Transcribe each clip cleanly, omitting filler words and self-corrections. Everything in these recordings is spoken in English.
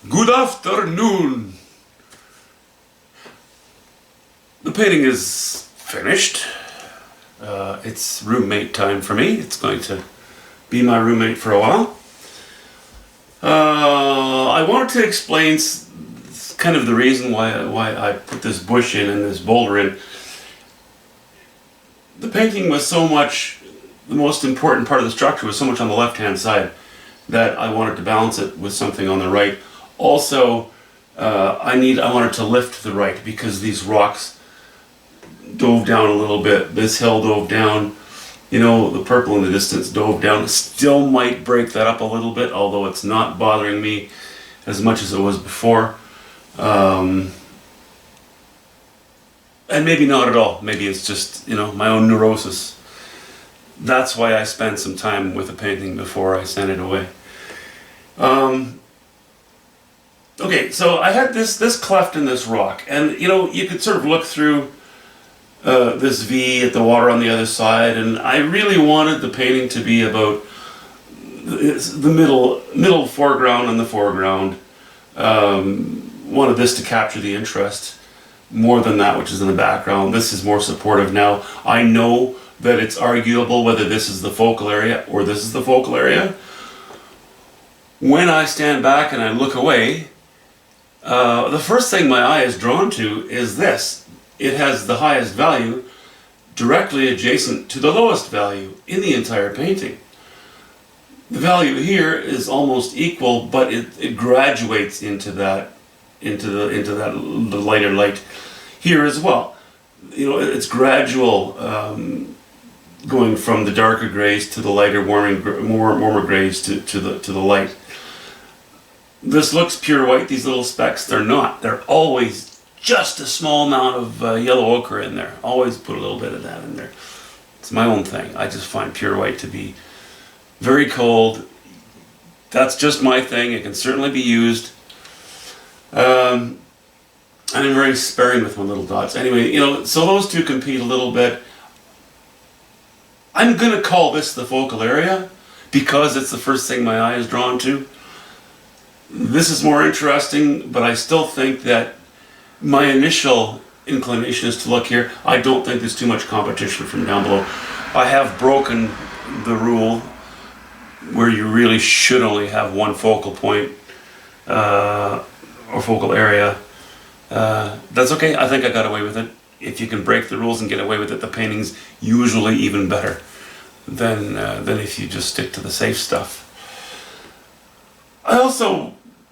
Good afternoon. The painting is finished. It's roommate time for me. It's going to be my roommate for a while. I wanted to explain kind of the reason why I put this bush in and this boulder in. The painting was so much, the most important part of the structure was so much on the left-hand side that I wanted to balance it with something on the right. Also, I wanted to lift the right because these rocks dove down a little bit. This hill dove down. You know, the purple in the distance dove down. It still might break that up a little bit, although it's not bothering me as much as it was before. And maybe not at all. Maybe it's just, my own neurosis. That's why I spent some time with the painting before I sent it away. Okay, so I had this cleft in this rock, and you could sort of look through this V at the water on the other side, and I really wanted the painting to be about the middle foreground and the foreground. Wanted this to capture the interest more than that which is in the background. This is more supportive now. I know that it's arguable whether this is the focal area or this is the focal area. When I stand back and I look away, the first thing my eye is drawn to is this. It has the highest value directly adjacent to the lowest value in the entire painting. The value here is almost equal, but it graduates into the lighter light here as well. It's gradual, going from the darker grays to the lighter, warmer grays to the light. This looks pure white, these little specks. They're not. They're always just a small amount of yellow ochre in there. Always put a little bit of that in there. It's my own thing. I just find pure white to be very cold. That's just my thing. It can certainly be used. I'm very sparing with my little dots. Anyway, so those two compete a little bit. I'm going to call this the focal area because it's the first thing my eye is drawn to. This is more interesting, but I still think that my initial inclination is to look here. I don't think there's too much competition from down below. I have broken the rule where you really should only have one focal point or focal area. That's okay. I think I got away with it. If you can break the rules and get away with it, the painting's usually even better than if you just stick to the safe stuff.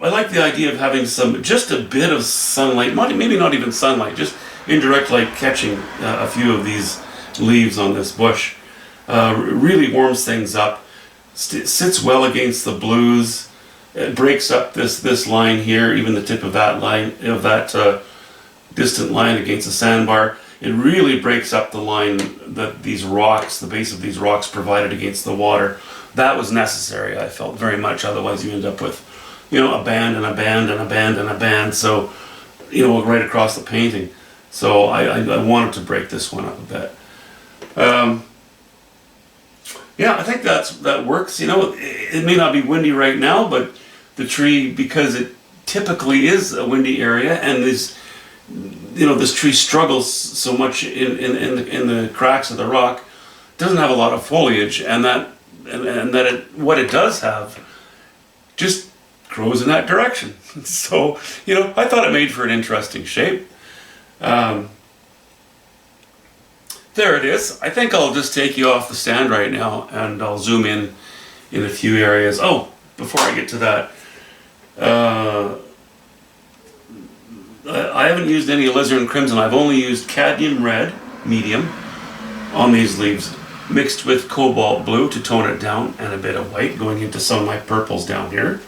I like the idea of having just a bit of sunlight, maybe not even sunlight, just indirect light catching a few of these leaves on this bush. Really warms things up, sits well against the blues. It breaks up this line here, even the tip of that line, of that distant line against the sandbar. It really breaks up the line that these rocks, the base of these rocks provided against the water. That was necessary, I felt, very much. Otherwise you end up with, a band and a band and a band and a band. So, right across the painting. So I wanted to break this one up a bit. Yeah, I think that works. It may not be windy right now, but the tree, because it typically is a windy area, and this tree struggles so much in the cracks of the rock, doesn't have a lot of foliage, and what it does have just grows in that direction. So, I thought it made for an interesting shape. There it is. I think I'll just take you off the stand right now and I'll zoom in a few areas. Oh, before I get to that, I haven't used any alizarin crimson. I've only used cadmium red, medium, on these leaves, mixed with cobalt blue to tone it down, and a bit of white going into some of my purples down here.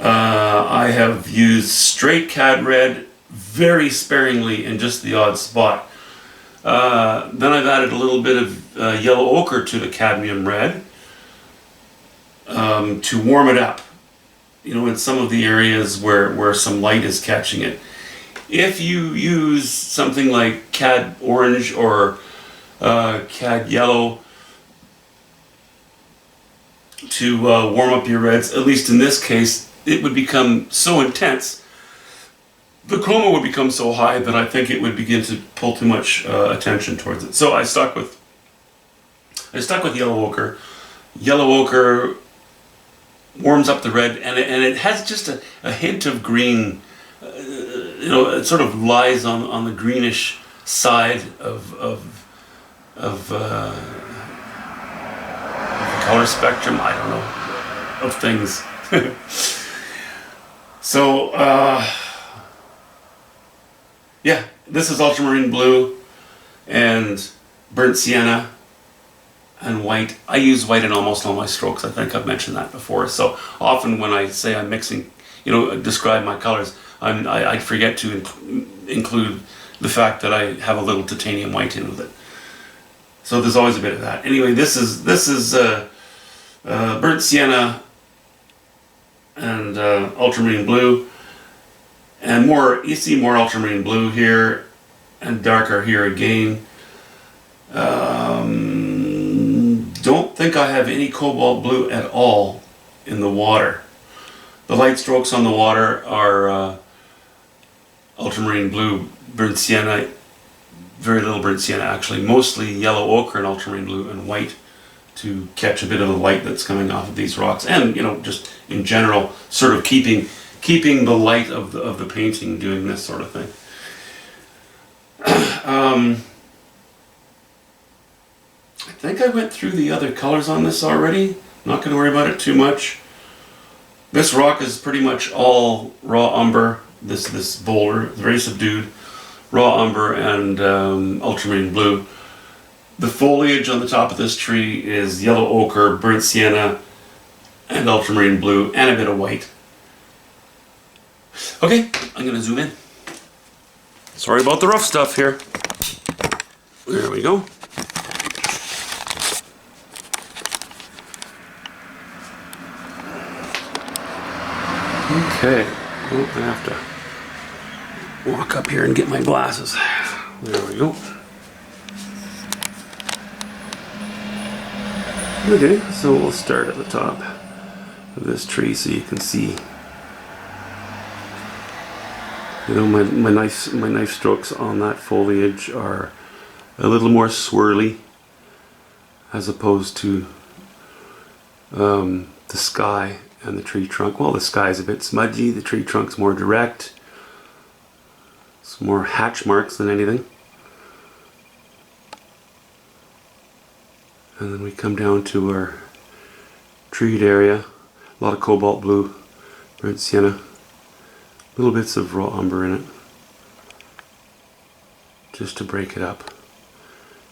I have used straight cad red very sparingly in just the odd spot. Then I've added a little bit of yellow ochre to the cadmium red to warm it up, in some of the areas where some light is catching it. If you use something like cad orange or cad yellow to warm up your reds, at least in this case, it would become so intense, the chroma would become so high that I think it would begin to pull too much attention towards it. So I stuck with yellow ochre. Yellow ochre warms up the red, and it has just a hint of green. It sort of lies on the greenish side of the color spectrum. I don't know, of things. So yeah, this is ultramarine blue and burnt sienna and white. I use white in almost all my strokes. I think I've mentioned that before. So often when I say I'm mixing, describe my colors, I forget to include the fact that I have a little titanium white in with it. So there's always a bit of that. Anyway, this is burnt sienna and ultramarine blue, and you see more ultramarine blue here and darker here again. Don't think I have any cobalt blue at all in the water. The light strokes on the water are ultramarine blue, burnt sienna, very little burnt sienna actually, mostly yellow ochre and ultramarine blue and white to catch a bit of the light that's coming off of these rocks, and just in general sort of keeping the light of the painting doing this sort of thing. I think I went through the other colors on this already. Not going to worry about it too much. This rock is pretty much all raw umber. This boulder, very subdued, raw umber and ultramarine blue. The foliage on the top of this tree is yellow ochre, burnt sienna, and ultramarine blue, and a bit of white. Okay, I'm going to zoom in. Sorry about the rough stuff here. There we go. Okay, I have to walk up here and get my glasses. There we go. Okay, so we'll start at the top of this tree so you can see. My knife strokes on that foliage are a little more swirly as opposed to the sky and the tree trunk. Well, the sky's a bit smudgy, the tree trunk's more direct. It's more hatch marks than anything. And then we come down to our treed area. A lot of cobalt blue, burnt sienna, little bits of raw umber in it, just to break it up.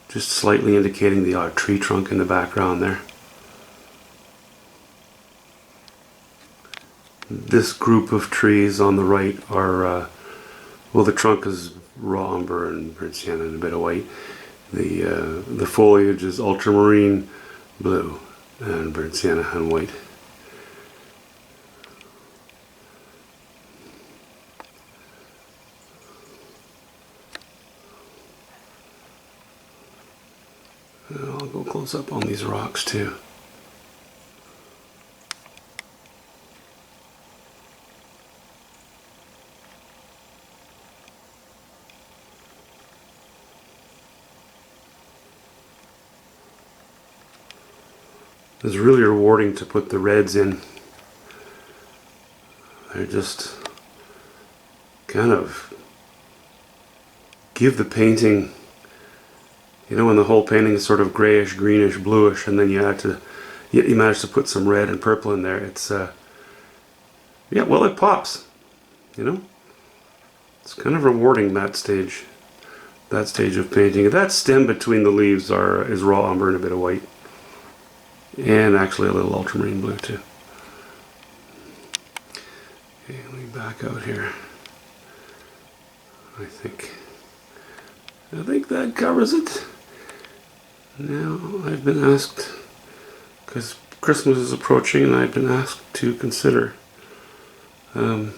Just slightly indicating the odd tree trunk in the background there. This group of trees on the right are, the trunk is raw umber and burnt sienna and a bit of white. The foliage is ultramarine blue and burnt sienna and white. And I'll go close up on these rocks too. It's really rewarding to put the reds in. They're just kind of give the painting, when the whole painting is sort of grayish, greenish, bluish, and then you manage to put some red and purple in there. It's it pops. It's kind of rewarding that stage of painting. That stem between the leaves is raw umber and a bit of white. And actually a little ultramarine blue too. Okay, let me back out here. I think that covers it. Now I've been asked, because Christmas is approaching, and I've been asked to consider doing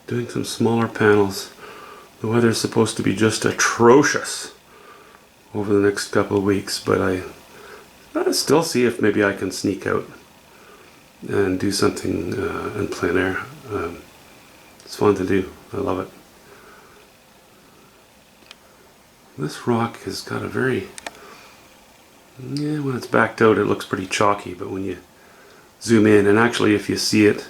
some smaller panels. The weather's supposed to be just atrocious over the next couple of weeks, but I'll still see if maybe I can sneak out and do something in plein air. It's fun to do. I love it. This rock has got a very, yeah, when it's backed out it looks pretty chalky, but when you zoom in, and actually if you see it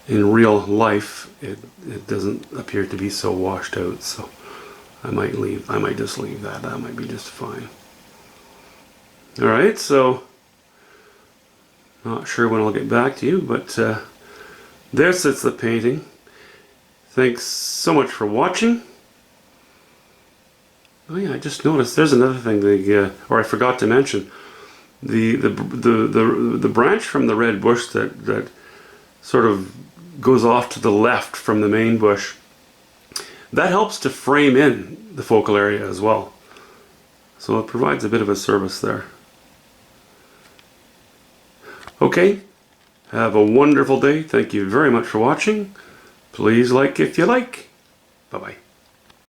in real life, it doesn't appear to be so washed out, so I might just leave that. That might be just fine. Alright, so not sure when I'll get back to you, but there sits the painting. Thanks so much for watching. Oh yeah, I just noticed there's another thing, or I forgot to mention. The branch from the red bush that sort of goes off to the left from the main bush, that helps to frame in the focal area as well. So it provides a bit of a service there. Okay, have a wonderful day. Thank you very much for watching. Please like if you like. Bye-bye.